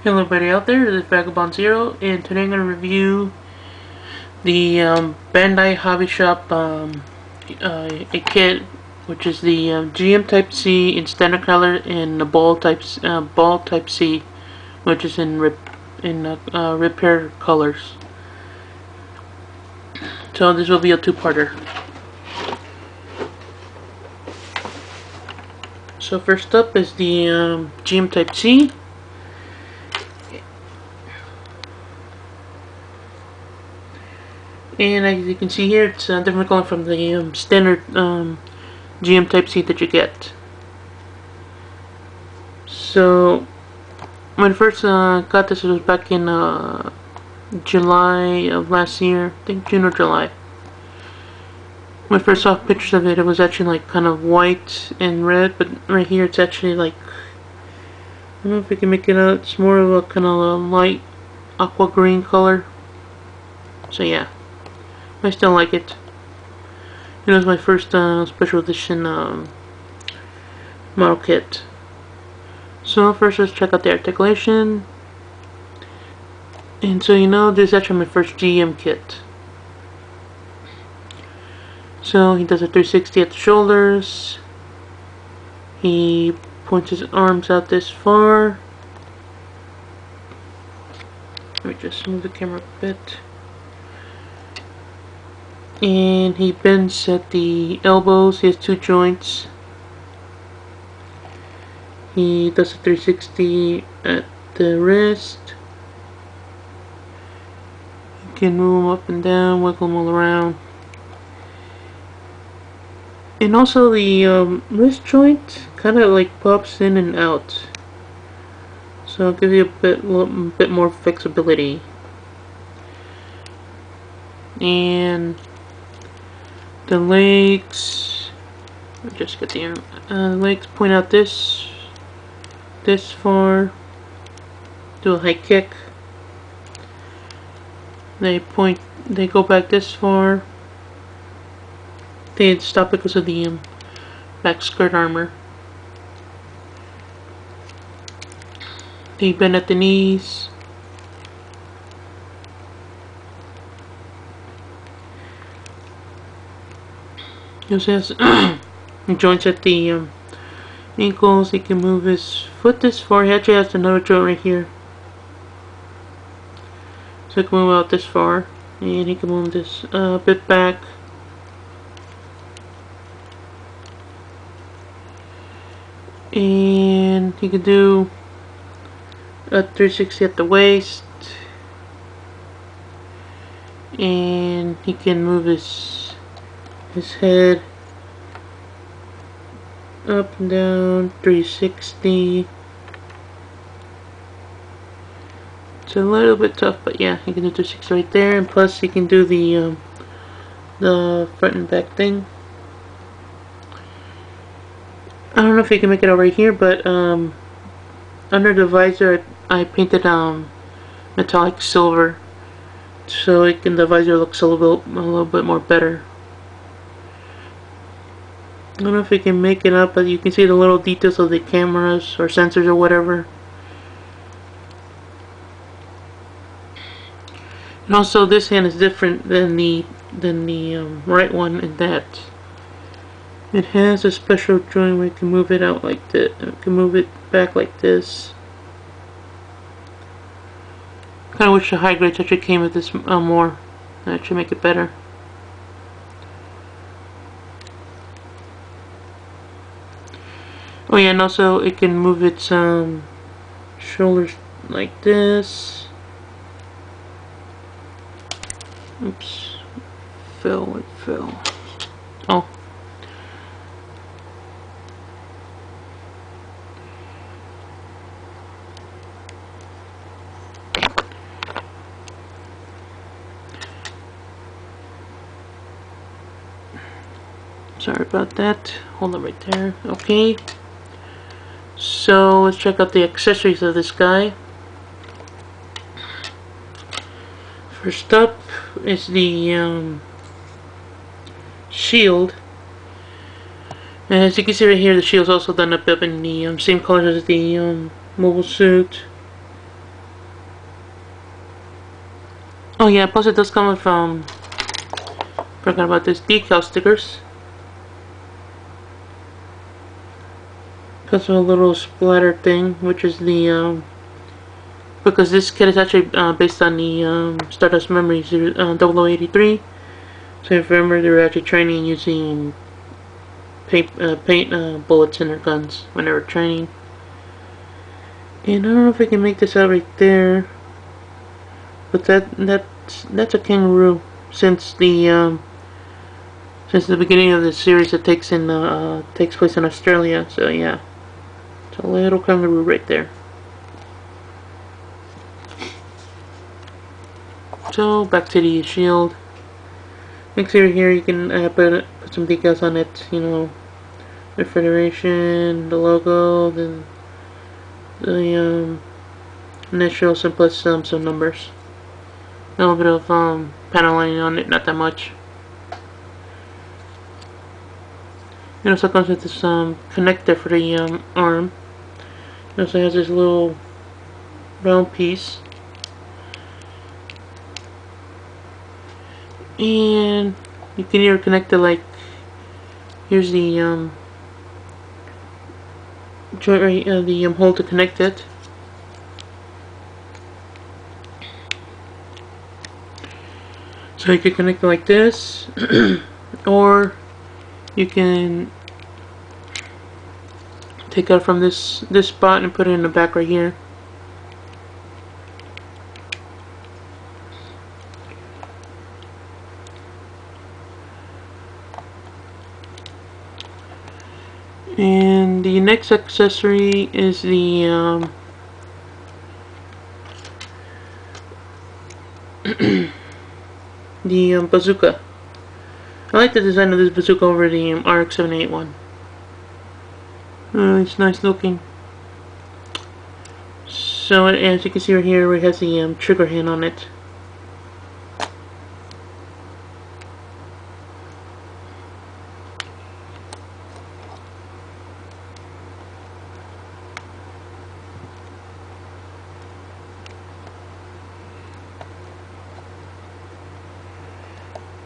Hello everybody out there, this is VagabondZero, and today I'm going to review the Bandai Hobby Shop a kit, which is the GM Type C in standard color and the Ball Type C, which is in repair colors. So this will be a two-parter. So first up is the GM Type C. And as you can see here, it's different color from the standard GM Type C that you get. So when I first got this, it was back in July of last year, I think June or July. When I first saw pictures of it, it was actually like kind of white and red, but right here it's actually like, I don't know if we can make it out, it's more of a kind of a light aqua green color. So yeah, I still like it. It was my first special edition model kit. So first let's check out the articulation. And so this is actually my first GM kit. So he does a 360 at the shoulders. He points his arms out this far. Let me just move the camera a bit. And he bends at the elbows. He has two joints. He does a 360 at the wrist. You can move them up and down, wiggle them all around. And also the wrist joint kind of like pops in and out, so it'll give you a bit more flexibility. And the legs, just get the legs point out this far. Do a high kick. They go back this far. They stop because of the back skirt armor. They bend at the knees. He also has joints at the ankles. He can move his foot this far. He actually has another joint right here, so he can move out this far, and he can move this a bit back. And he can do a 360 at the waist, and he can move his head up and down 360. It's a little bit tough, but yeah, he can do 360 right there, and plus he can do the front and back thing. I don't know if you can make it out right here, but under the visor I painted metallic silver, so the visor looks a little bit more better. I don't know if you can make it up, but you can see the little details of the cameras or sensors or whatever. And also this hand is different than the right one in that it has a special joint where you can move it out like this. You can move it back like this. Kind of wish the high grades actually came with this more. That should make it better. Oh yeah, and also it can move its shoulders like this. Oops, it fell. Oh. Sorry about that. Hold it right there. Okay. So let's check out the accessories of this guy. First up is the shield. And as you can see right here, the shield's also done up in the same colors as the mobile suit. Oh yeah, plus it does come with forgot about this, decal stickers. Comes with a little splatter thing, which is the because this kit is actually based on the Stardust Memories 0083. So if you remember, they were actually training using paint bullets in their guns when they were training. And I don't know if I can make this out right there, but that's a kangaroo. Since the beginning of the series, it takes place in Australia. So yeah, it's a little kangaroo right there. So back to the shield. Next here you can put some decals on it. You know, the Federation, the logo, then the initials, and plus some numbers. A little bit of panel lining on it, not that much. It also comes with this connector for the arm. It also has this little round piece. And you can either connect it like, here's the joint right, the hole to connect it. So you can connect it like this, or you can take out from this spot and put it in the back right here. And the next accessory is the bazooka. I like the design of this bazooka over the RX-781. It's nice looking. So as you can see right here, it has the trigger hand on it.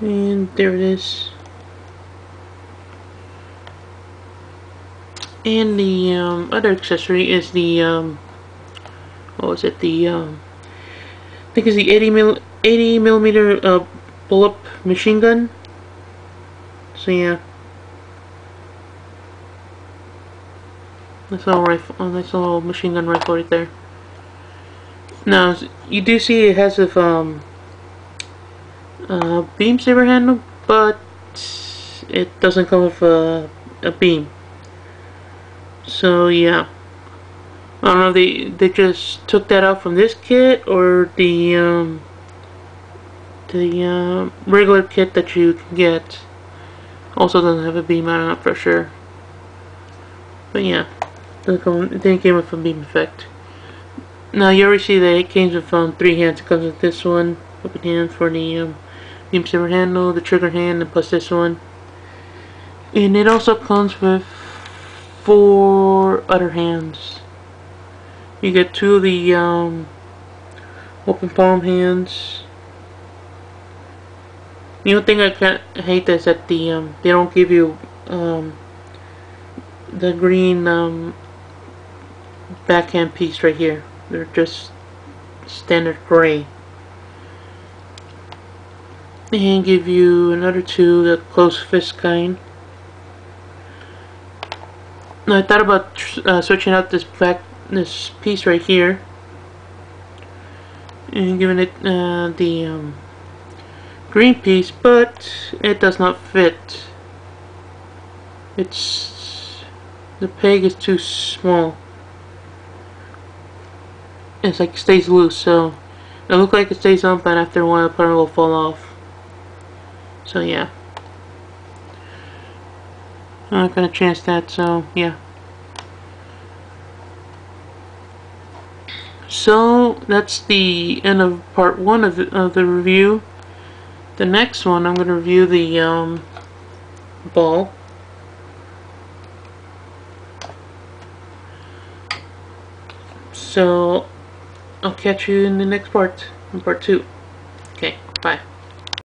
And there it is. And the other accessory is the what was it? The I think it's the 80 millimeter bullet machine gun. So yeah, nice little rifle, nice little machine gun rifle right there. Now you do see it has a beam saber handle, but it doesn't come with a beam. So yeah, I don't know if they just took that out from this kit, or the regular kit that you can get also doesn't have a beam. I'm not for sure, but yeah, it didn't come with a beam effect. Now you already see that it came with 3 hands. It comes with this one, open hand for the beam saber handle, the trigger hand, and plus this one. And it also comes with 4 other hands. You get 2 of the open palm hands. The only thing I hate is that they don't give you the green backhand piece right here. They're just standard gray. And give you another 2, the closed fist kind. Now I thought about switching out this piece right here and giving it the green piece, but it does not fit. The peg is too small. It's like it stays loose, so it looks like it stays on, but after a while it probably will fall off. So yeah, I'm not gonna chance that. So yeah. So that's the end of part 1 of the review. The next one, I'm gonna review the ball. So I'll catch you in the next part, in part 2. Okay. Bye.